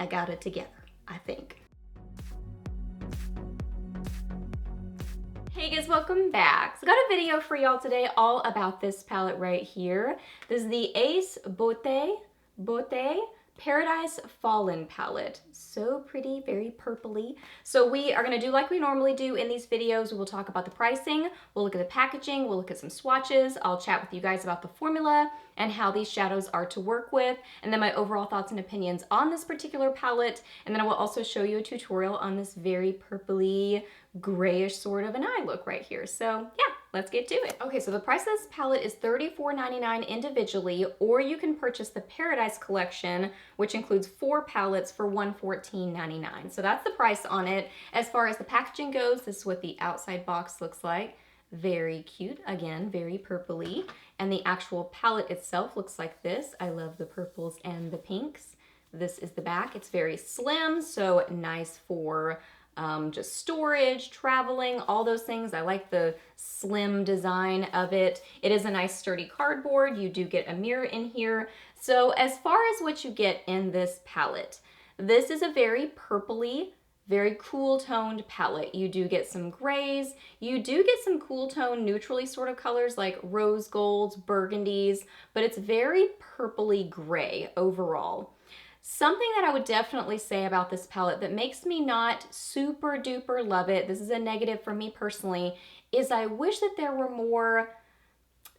I got it together, I think. Hey guys, welcome back. So I got a video for y'all today all about this palette right here. This is the Ace Beaute Paradise Fallen palette. So pretty, very purpley. So we are gonna do like we normally do in these videos. We will talk about the pricing, we'll look at the packaging, we'll look at some swatches, I'll chat with you guys about the formula and how these shadows are to work with, and then my overall thoughts and opinions on this particular palette, and then I will also show you a tutorial on this very purpley, grayish sort of an eye look right here. So yeah, let's get to it. Okay, so the price of this palette is $34.99 individually, or you can purchase the Paradise collection, which includes 4 palettes for $114.99. So that's the price on it. As far as the packaging goes, this is what the outside box looks like. Very cute, again, very purpley. And the actual palette itself looks like this. I love the purples and the pinks. This is the back. It's very slim, so nice for just storage, traveling, all those things. I like the slim design of it. It is a nice sturdy cardboard. You do get a mirror in here. So as far as what you get in this palette, this is a very purpley, very cool toned palette. You do get some grays, you do get some cool tone neutrally sort of colors like rose golds, burgundies, but it's very purpley gray overall. Something that I would definitely say about this palette that makes me not super duper love it, this is a negative for me personally, is I wish that there were more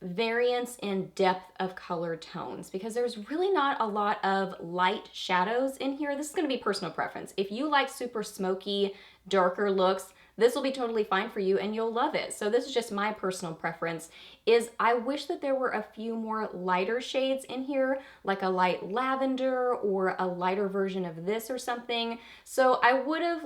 variance in depth of color tones, because there's really not a lot of light shadows in here. This is going to be personal preference. If you like super smoky, darker looks, this will be totally fine for you and you'll love it. So this is just my personal preference, is I wish that there were a few more lighter shades in here, like a light lavender or a lighter version of this or something. So I would have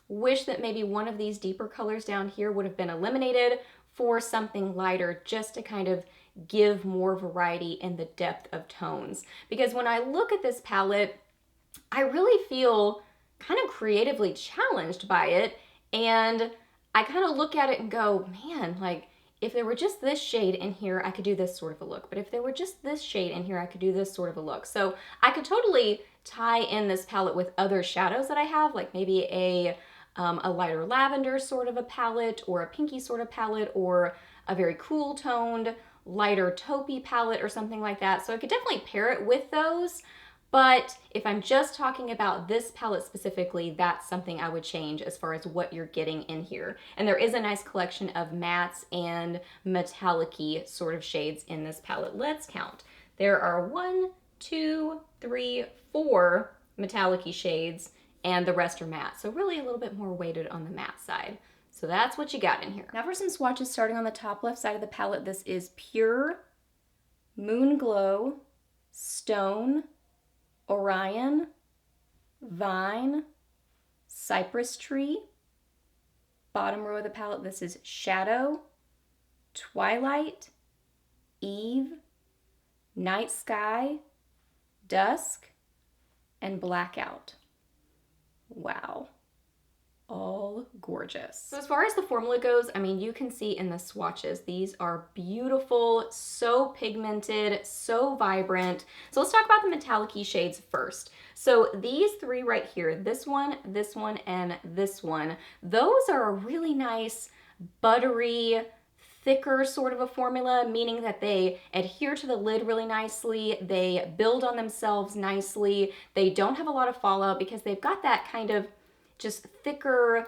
wished that maybe one of these deeper colors down here would have been eliminated for something lighter, just to kind of give more variety in the depth of tones. Because when I look at this palette, I really feel kind of creatively challenged by it. And I kind of look at it and go, man, like if there were just this shade in here, I could do this sort of a look. But if there were just this shade in here, I could do this sort of a look. So I could totally tie in this palette with other shadows that I have, like maybe a lighter lavender sort of a palette, or a pinky sort of palette, or a very cool toned, lighter taupey palette or something like that. So I could definitely pair it with those. But if I'm just talking about this palette specifically, that's something I would change as far as what you're getting in here. And there is a nice collection of mattes and metallic-y sort of shades in this palette. Let's count. There are 1, 2, 3, 4 metallic-y shades, and the rest are matte. So really a little bit more weighted on the matte side. So that's what you got in here. Now for some swatches starting on the top left side of the palette, this is Pure, Moon Glow, Stone, Orion, Vine, Cypress Tree. Bottom row of the palette, this is Shadow, Twilight, Eve, Night Sky, Dusk, and Blackout. Wow. All gorgeous. So as far as the formula goes, I mean, you can see in the swatches, these are beautiful, so pigmented, so vibrant. So let's talk about the metallic-y shades first. So these 3 right here, this one, and this one, those are a really nice, buttery, thicker sort of a formula, meaning that they adhere to the lid really nicely, they build on themselves nicely, they don't have a lot of fallout because they've got that kind of just thicker,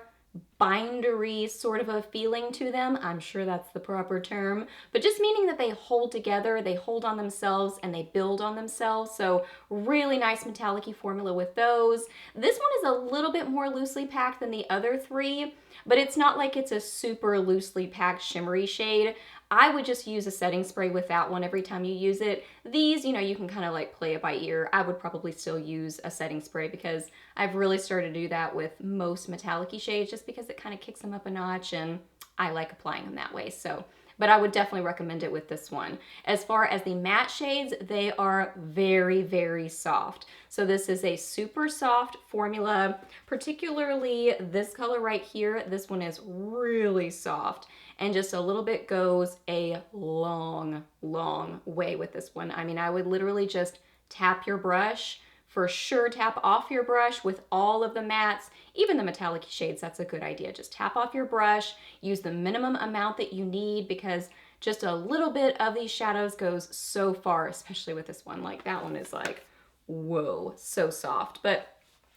bindery sort of a feeling to them. I'm sure that's the proper term, but just meaning that they hold together, they hold on themselves, and they build on themselves. So really nice metallic-y formula with those. This one is a little bit more loosely packed than the other 3, but it's not like it's a super loosely packed shimmery shade. I would just use a setting spray with that one every time you use it. These, you know, you can kind of like play it by ear. I would probably still use a setting spray because I've really started to do that with most metallic-y shades just because it kind of kicks them up a notch and I like applying them that way. So, but I would definitely recommend it with this one. As far as the matte shades, they are very, very soft. So this is a super soft formula, particularly this color right here. This one is really soft and just a little bit goes a long, long way with this one. I mean, I would literally just tap your brush for sure tap off your brush with all of the mattes, even the metallic shades. That's a good idea. Just tap off your brush, use the minimum amount that you need, because just a little bit of these shadows goes so far, especially with this one. Like that one is like, whoa, so soft. But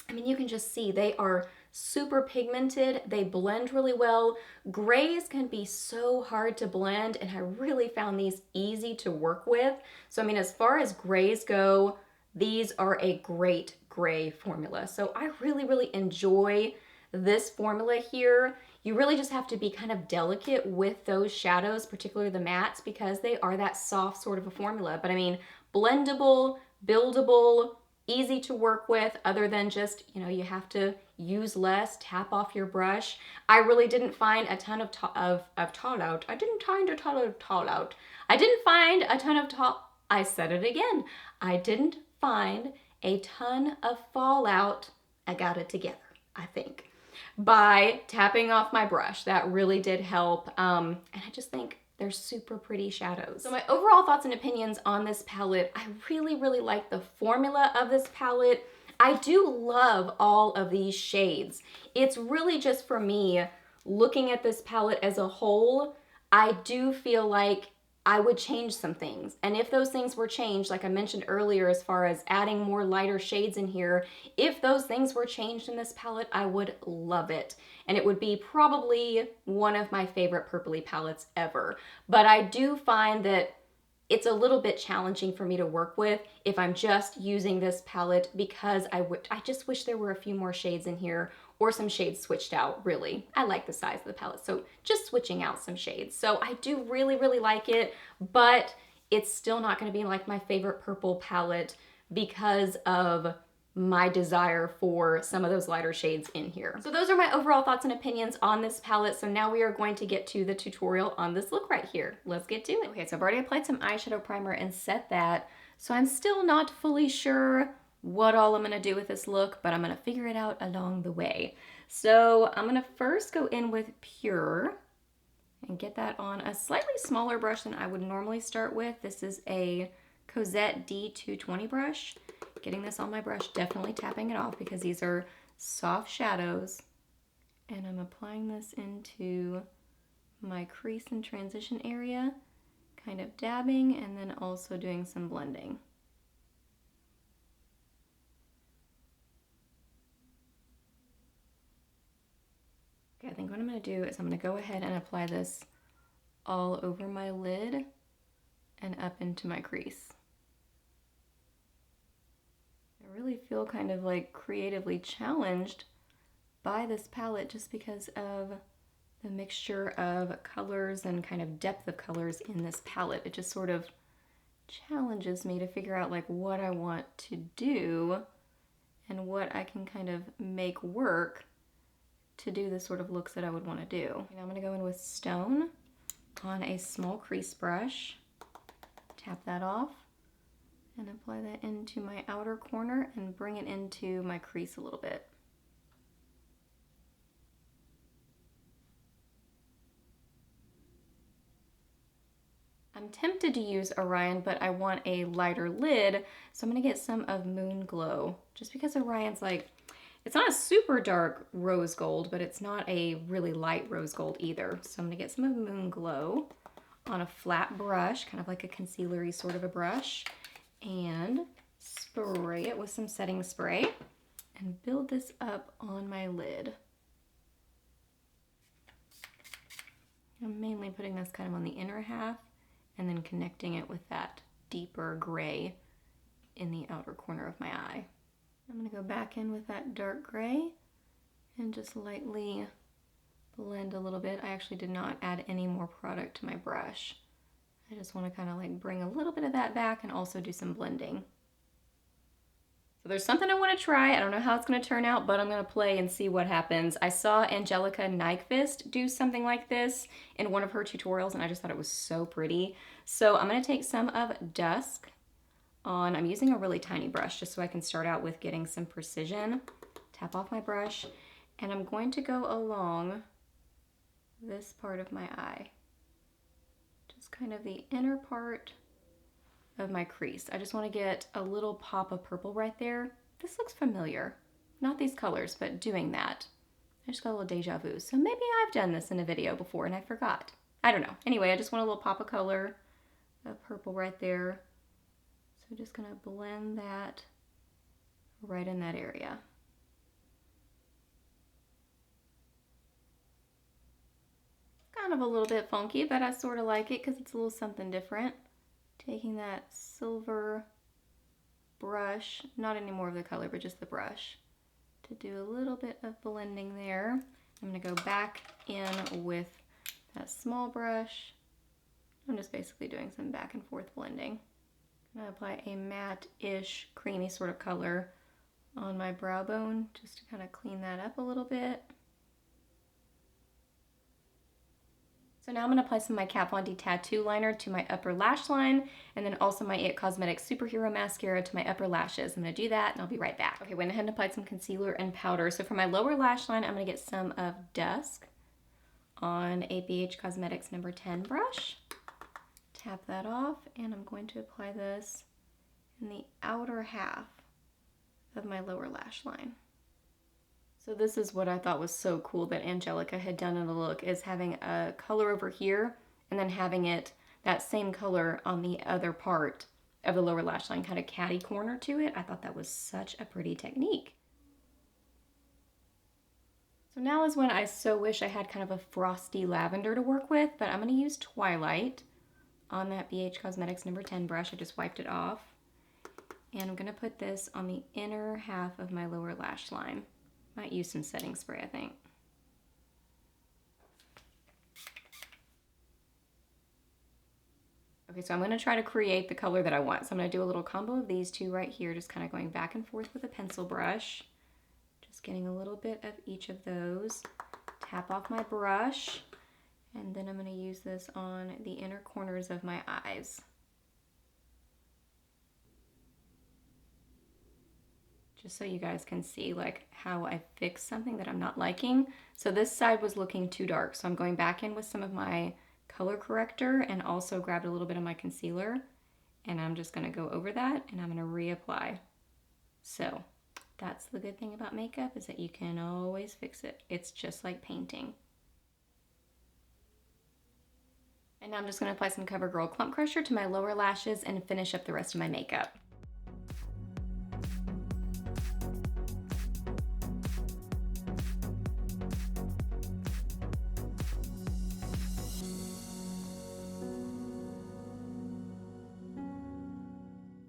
I mean, you can just see they are super pigmented. They blend really well. Grays can be so hard to blend, and I really found these easy to work with. So I mean, as far as grays go, these are a great gray formula. So I really, really enjoy this formula here. You really just have to be kind of delicate with those shadows, particularly the mattes, because they are that soft sort of a formula. But I mean, blendable, buildable, easy to work with, other than just, you know, you have to use less, tap off your brush. I really didn't find a ton of tall out. I didn't find a ton of tall out. I didn't find a ton of tall, I said it again. I didn't find a ton of fallout. I got it together, I think, by tapping off my brush. That really did help. And I just think they're super pretty shadows. So my overall thoughts and opinions on this palette, I really, really like the formula of this palette. I do love all of these shades. It's really just, for me, looking at this palette as a whole, I do feel like I would change some things. And if those things were changed, like I mentioned earlier, as far as adding more lighter shades in here, if those things were changed in this palette, I would love it. And it would be probably one of my favorite purpley palettes ever. But I do find that it's a little bit challenging for me to work with if I'm just using this palette, because I just wish there were a few more shades in here, or some shades switched out, really. I like the size of the palette, so just switching out some shades. So I do really, really like it, but it's still not gonna be like my favorite purple palette because of my desire for some of those lighter shades in here. So those are my overall thoughts and opinions on this palette. So now we are going to get to the tutorial on this look right here. Let's get to it. Okay, so I've already applied some eyeshadow primer and set that. So I'm still not fully sure what all I'm gonna do with this look, but I'm gonna figure it out along the way. So I'm gonna first go in with Pure and get that on a slightly smaller brush than I would normally start with. This is a Cozette D220 brush. Getting this on my brush, definitely tapping it off because these are soft shadows. And I'm applying this into my crease and transition area, kind of dabbing and then also doing some blending. Okay, I think what I'm gonna do is I'm gonna go ahead and apply this all over my lid and up into my crease. I really feel kind of like creatively challenged by this palette just because of the mixture of colors and kind of depth of colors in this palette. It just sort of challenges me to figure out like what I want to do and what I can kind of make work to do the sort of looks that I would want to do. And I'm going to go in with Stone on a small crease brush, tap that off, and apply that into my outer corner and bring it into my crease a little bit. I'm tempted to use Orion, but I want a lighter lid, so I'm gonna get some of Moon Glow, just because Orion's like, it's not a super dark rose gold, but it's not a really light rose gold either. So I'm gonna get some of Moon Glow on a flat brush, kind of like a concealer-y sort of a brush, and spray it with some setting spray and build this up on my lid. I'm mainly putting this kind of on the inner half and then connecting it with that deeper gray in the outer corner of my eye. I'm going to go back in with that dark gray and just lightly blend a little bit. I actually did not add any more product to my brush. I just want to kind of like bring a little bit of that back and also do some blending. So there's something I want to try. I don't know how it's going to turn out, but I'm going to play and see what happens. I saw Angelica Nyquist do something like this in one of her tutorials, and I just thought it was so pretty. So I'm going to take some of Dusk on, I'm using a really tiny brush just so I can start out with getting some precision. Tap off my brush, and I'm going to go along this part of my eye. Just kind of the inner part of my crease. I just want to get a little pop of purple right there. this looks familiar. Not these colors, but doing that. I just got a little deja vu. So maybe I've done this in a video before and I forgot. I don't know. Anyway, I just want a little pop of color of purple right there. So I'm just gonna blend that right in that area. Kind of a little bit funky, but I sort of like it because it's a little something different. Taking that silver brush, not any more of the color, but just the brush, to do a little bit of blending there. I'm going to go back in with that small brush. I'm just basically doing some back and forth blending. I'm going to apply a matte-ish, creamy sort of color on my brow bone, just to kind of clean that up a little bit. So now I'm going to apply some of my Kat Von D tattoo liner to my upper lash line, and then also my It Cosmetics Superhero Mascara to my upper lashes. I'm going to do that and I'll be right back. Okay, went ahead and applied some concealer and powder. So for my lower lash line, I'm going to get some of Dusk on a BH Cosmetics number 10 brush. Tap that off, and I'm going to apply this in the outer half of my lower lash line. So this is what I thought was so cool that Angelica had done in the look, is having a color over here and then having it that same color on the other part of the lower lash line, kind of catty corner to it. I thought that was such a pretty technique. So now is when I so wish I had kind of a frosty lavender to work with, but I'm going to use Twilight on that BH Cosmetics number 10 brush. I just wiped it off. And I'm going to put this on the inner half of my lower lash line. Might use some setting spray, I think. Okay, so I'm going to try to create the color that I want. So I'm going to do a little combo of these two right here, just kind of going back and forth with a pencil brush. Just getting a little bit of each of those. Tap off my brush, and then I'm going to use this on the inner corners of my eyes. Just so you guys can see like how I fix something that I'm not liking. So this side was looking too dark, so I'm going back in with some of my color corrector and also grabbed a little bit of my concealer, and I'm just going to go over that and I'm going to reapply. So that's the good thing about makeup, is that you can always fix it. It's just like painting. And now I'm just going to apply some CoverGirl Clump Crusher to my lower lashes and finish up the rest of my makeup.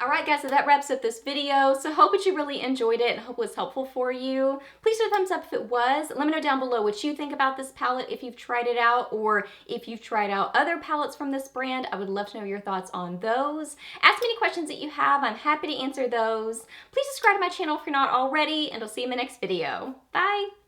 Alright guys, so that wraps up this video. So hope that you really enjoyed it and hope it was helpful for you. Please do a thumbs up if it was. Let me know down below what you think about this palette, if you've tried it out, or if you've tried out other palettes from this brand. I would love to know your thoughts on those. Ask me any questions that you have. I'm happy to answer those. Please subscribe to my channel if you're not already, and I'll see you in my next video. Bye!